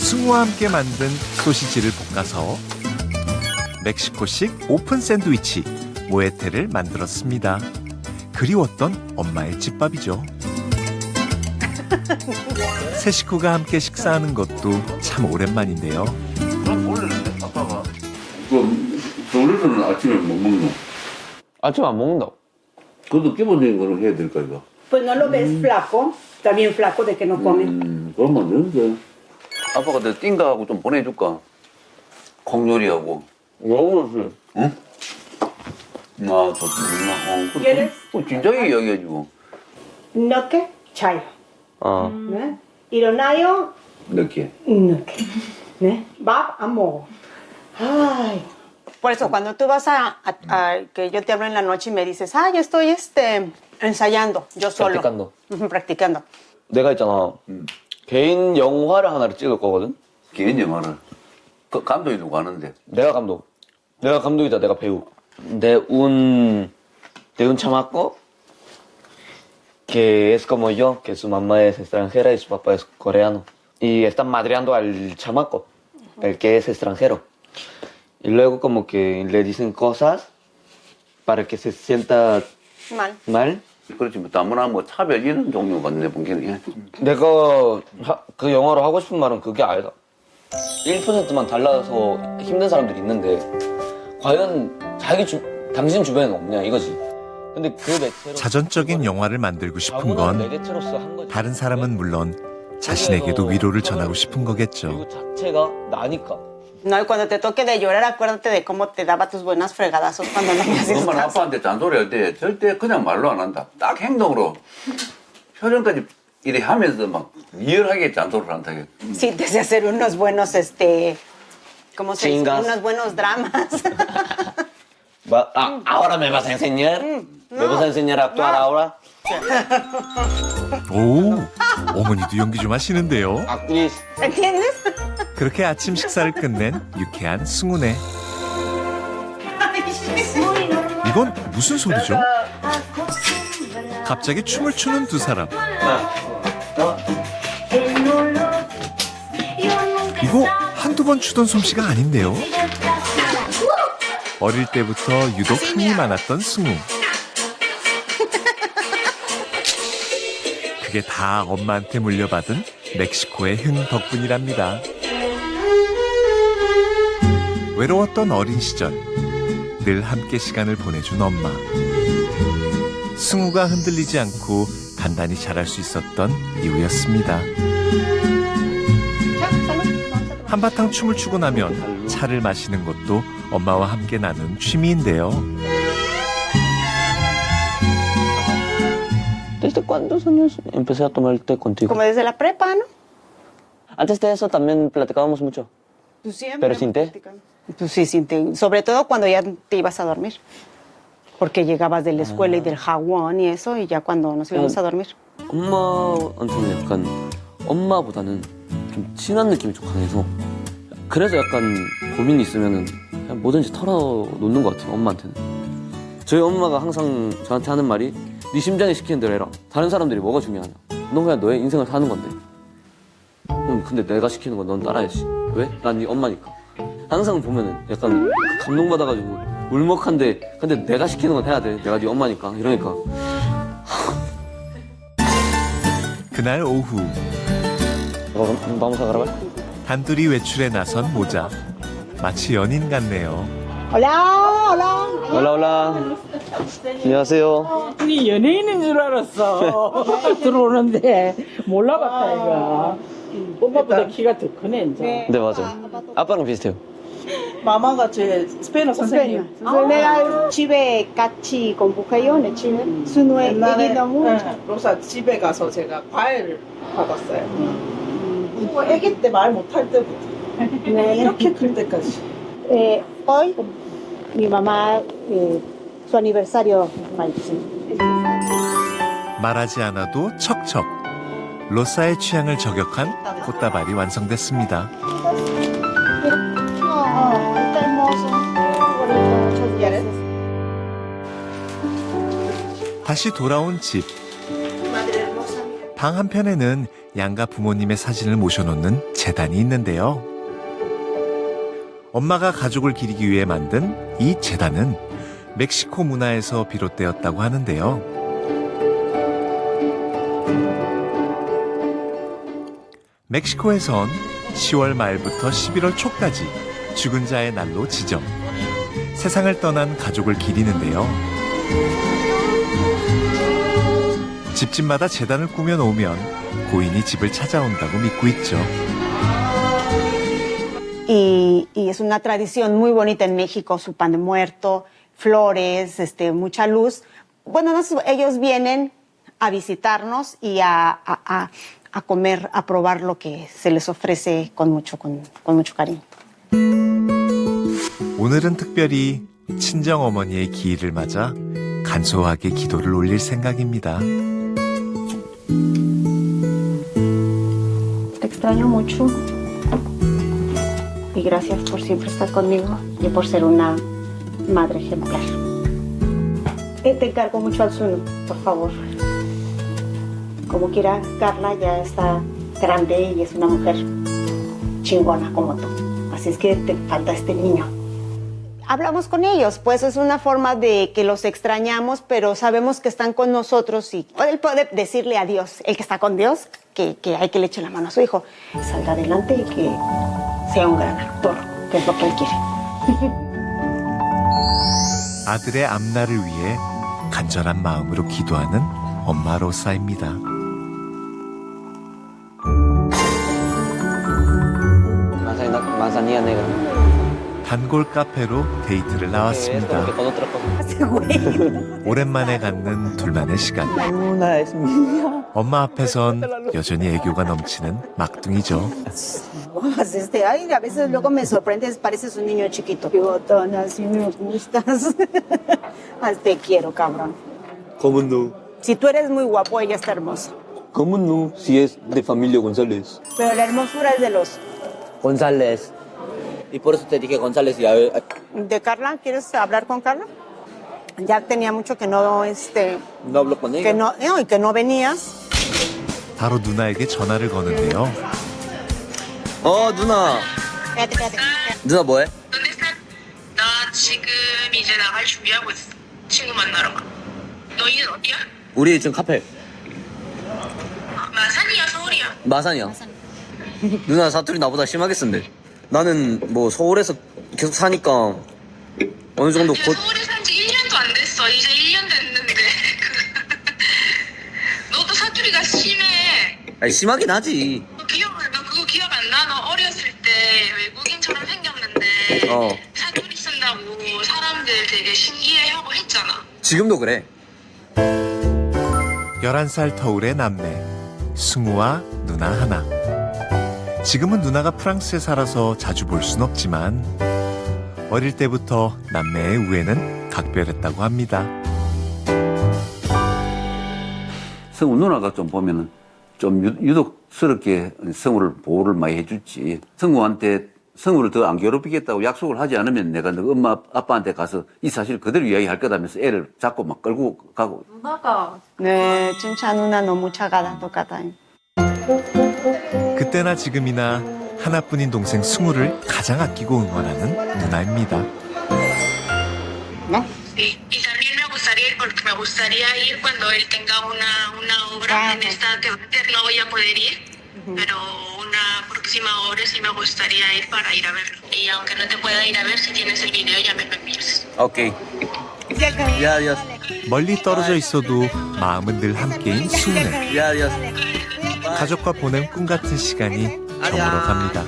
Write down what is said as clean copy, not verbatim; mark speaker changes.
Speaker 1: 승우와 함께 만든 소시지를 볶아서 멕시코식 오픈 샌드위치 모에테를 만들었습니다. 그리웠던 엄마의 집밥이죠. 세 식구가 함께 식사하는 것도 참 오랜만인데요.
Speaker 2: 원래는 아빠가 너네들은 아침에 못 먹노?
Speaker 3: 아침 안 먹는다고.
Speaker 2: 그것도 기본적인 거는 해야 될까 이거?
Speaker 4: Pues no lo ves flaco, está bien flaco de que no come.
Speaker 2: 그러면 안 되는데.
Speaker 5: 아빠가 내 띵가하고 좀 보내줄까? 콩요리하고.
Speaker 2: 너무
Speaker 5: 응? 나 좋구나.
Speaker 4: ¿Quieres?
Speaker 5: 진작에 이야기해주고.
Speaker 4: Noque, chayo.
Speaker 3: 어.
Speaker 4: ¿no? Ironayo,
Speaker 2: 늦게.
Speaker 4: noque. ¿no? Bab, amo. Ay. Por eso, cuando tú vas a que yo te hablo en la noche y me dices, ah, yo estoy ensayando, yo solo.
Speaker 3: Practicando.
Speaker 4: Practicando.
Speaker 3: 내가 있잖아. 개인 영화를 하나를 찍을 거거든.
Speaker 5: 개인 영화를. 그 감독이 누구 하는데?
Speaker 3: 내가 감독. 내가 감독이자 내가 배우. de un chamaco que es como yo, que su mamá es extranjera y su papá es coreano. Y están madreando al chamaco, el que es extranjero. Y luego como que le dicen cosas para que se sienta
Speaker 4: Mal.
Speaker 3: mal.
Speaker 5: 그렇지, 뭐, 다문화 뭐 차별 이런 종류가 내 보기에는.
Speaker 3: 내가 그 영화로 하고 싶은 말은 그게 아니다. 1%만 달라서 힘든 사람들이 있는데 과연 당신 주변에는 없냐 이거지. 근데 그 매체로
Speaker 1: 자전적인 영화를 만들고 싶은 건
Speaker 3: 매개체로서 한 거지.
Speaker 1: 다른 사람은 물론 자신에게도 위로를 전하고 싶은 거겠죠.
Speaker 3: 그리고 자체가 나니까.
Speaker 4: No, y cuando te toque de llorar, acuérdate de cómo te daba tus buenas fregadazos cuando no me hacías
Speaker 5: 엄마는
Speaker 4: caso.
Speaker 5: 아빠한테 잔소리할 때 절대 그냥 말로 안 한다. 딱 행동으로 표정까지 이렇게 하면서 막 리얼하게 잔소리를 한다.
Speaker 4: Sí, te sé hacer unos buenos, ¿cómo se dice?
Speaker 3: Chingas.
Speaker 4: Unos buenos dramas.
Speaker 3: Ahora me vas a enseñar. Me vas a enseñar a actuar ahora.
Speaker 1: 오, 어머니도 연기 좀 하시는데요.
Speaker 3: Actriz.
Speaker 4: ¿Entiendes?
Speaker 1: 그렇게 아침 식사를 끝낸 유쾌한 승우네. 이건 무슨 소리죠? 갑자기 춤을 추는 두 사람. 이거 한두 번 추던 솜씨가 아닌데요. 어릴 때부터 유독 흥이 많았던 승우. 그게 다 엄마한테 물려받은 멕시코의 흥 덕분이랍니다. 외로웠던 어린 시절, 늘 함께 시간을 보내준 엄마. 승우가 흔들리지 않고 단단히 자랄 수 있었던 이유였습니다. 한바탕 춤을 추고 나면 차를 마시는 것도 엄마와 함께 나눈 취미인데요.
Speaker 3: ¿Desde cuántos años empecé a tomar el té contigo?
Speaker 4: Como desde la prepa, ¿no?
Speaker 3: Antes de eso también platicábamos mucho.
Speaker 4: Pues siempre.
Speaker 3: ¿Pero sin té?
Speaker 4: Pues sí, sin té. Sobre todo cuando ya te ibas a dormir. Porque llegabas de la escuela y del jagón y eso, y ya cuando nos íbamos a dormir.
Speaker 3: 엄마한테는 약간 엄마보다는 좀 친한 느낌이 좀 강해서 그래서 약간 고민이 있으면은 그냥 뭐든지 털어놓는 것 같아요, 엄마한테는. 저희 엄마가 항상 저한테 하는 말이 네 심장이 시키는 대로 해라. 다른 사람들이 뭐가 중요하냐. 넌 그냥 너의 인생을 사는 건데. 근데 내가 시키는 건 넌 따라야지. 왜? 난 네 엄마니까. 항상 보면은 약간 감동받아가지고 울먹한데 근데 내가 시키는 건 해야 돼. 내가 네 엄마니까. 이러니까.
Speaker 1: 그날 오후
Speaker 3: Vamos a grabar.
Speaker 1: 단둘이 외출에 나선 모자. 마치 연인 같네요.
Speaker 4: Hola, hola.
Speaker 3: Hola, hola. 안녕하세요.
Speaker 6: 이 연예인인 줄 알았어. 들어오는데 몰라봤다 이거. 엄마보다 키가 더 크네 이제.
Speaker 3: 네, 맞아요. 아빠랑 비슷해요.
Speaker 6: 마마가 제 스페인어 선생님.
Speaker 4: Era chive cachi con bucayon, chive. Sunue,
Speaker 6: 옛날에
Speaker 4: 애기도 mucho.
Speaker 6: 로사 집에 가서 제가 과외를 받았어요. 아기 때 말 못할 때부터 이렇게 클 때까지.
Speaker 4: Hoy, mi mamá, su aniversario, Maichi.
Speaker 1: 말하지 않아도 척척. 로사의 취향을 저격한 꽃다발이 완성됐습니다.
Speaker 4: Está hermoso. Bonito, muchas gracias.
Speaker 1: 다시 돌아온 집. 방 한편에는 양가 부모님의 사진을 모셔놓는 제단이 있는데요. 엄마가 가족을 기리기 위해 만든 이 제단은 멕시코 문화에서 비롯되었다고 하는데요. 멕시코에선 10월 말부터 11월 초까지 죽은 자의 날로 지정, 세상을 떠난 가족을 기리는데요. 집집마다 제단을 꾸며놓으면 고인이 집을 찾아온다고 믿고 있죠.
Speaker 4: Y es una tradición muy bonita en México, su pan de muerto, flores, mucha luz. Bueno, ellos vienen a visitarnos y a comer, a probar lo que se les ofrece con mucho cariño.
Speaker 1: 오늘은 특별히 친정어머니의 기일을 맞아 간소하게 기도를 올릴 생각입니다.
Speaker 4: Te extraño mucho y gracias por siempre estar conmigo y por ser una madre ejemplar. Te encargo mucho al Zunu, por favor. Como quiera, Carla ya está grande y es una mujer chingona como tú. Así es que te falta este niño. Hablamos con ellos, pues es una forma de que los extrañamos, pero sabemos que están con nosotros y él puede decirle a Dios, el que está con Dios, que hay que le eche la mano a su hijo, salga adelante y que sea un gran actor, que es lo que él quiere.
Speaker 1: 아들의 앞날을 위해 간절한 마음으로 기도하는 엄마 로사입니다.
Speaker 3: Manzanilla negra.
Speaker 1: 단골 카페로 데이트를 나왔습니다. 오랜만에 갖는 둘만의 시간. 엄마 앞에선 여전히 애교가 넘치는 막둥이죠.
Speaker 4: Ay, a veces luego me sorprendes, pareces un niño chiquito. Botona, si me gustas. Te quiero, cabrón.
Speaker 3: ¿Cómo no?
Speaker 4: Si tú eres muy guapo, ella está hermosa.
Speaker 3: ¿Cómo no? Si es de familia González.
Speaker 4: Pero la hermosura es de los...
Speaker 3: González. Y por eso te dije González y a ver...
Speaker 4: ¿De Carla? ¿Quieres hablar con Carla? Ya tenía mucho que no,
Speaker 3: No hablo con ella.
Speaker 4: que no venías.
Speaker 1: 바로 누나에게 전화를 거는데요.
Speaker 3: 누나.
Speaker 4: Espérate.
Speaker 3: 누나 뭐해?
Speaker 7: ¿Dónde estás? 나 지금 이제 나갈 준비하고 있어. 친구 만나러 가. 너희는 어디야?
Speaker 3: 우리 지금 카페.
Speaker 7: 마산이야, 서울이야?
Speaker 3: 마산이야. 누나 사투리 나보다 심하게 쓴대. 나는 뭐 서울에서 계속 사니까 어느 정도
Speaker 7: 걔 서울에 산 지 1년도 안 됐어. 이제 1년 됐는데. 너도 사투리가 심해.
Speaker 3: 아니 심하긴 하지.
Speaker 7: 너 그거 기억 안 나? 너 어렸을 때 외국인처럼 생겼는데 사투리 쓴다고 사람들 되게 신기해하고 했잖아.
Speaker 3: 지금도 그래.
Speaker 1: 11살 터울의 남매, 승우와 누나 하나. 지금은 누나가 프랑스에 살아서 자주 볼 순 없지만 어릴 때부터 남매의 우애는 각별했다고 합니다.
Speaker 5: 성우 누나가 좀 보면은 좀 유독스럽게 성우를 보호를 많이 해주지. 성우를 더 안 괴롭히겠다고 약속을 하지 않으면 내가 너 엄마 아빠한테 가서 이 사실 그대로 이야기할 거다면서 애를 자꾸 막 끌고 가고.
Speaker 4: 네, 진짜 누나 너무 착하다, 똑같아.
Speaker 1: 그때나 지금이나 하나뿐인 동생 승우를 가장 아끼고 응원하는 누나입니다.
Speaker 4: ¿No?
Speaker 7: Sí. Y también me gustaría ir porque me gustaría ir cuando él tenga una obra en esta teatro. No voy a poder ir, pero una próxima obra sí me gustaría ir para ir a verlo. Y aunque no te pueda ir a ver, si tienes el video ya me lo envías.
Speaker 3: 오케이. 야, adiós.
Speaker 1: 멀리 떨어져 있어도 마음은 늘 함께인 승우네.
Speaker 3: 야, adiós.
Speaker 1: 가족과 보낸 꿈 같은 시간이 저물어 갑니다.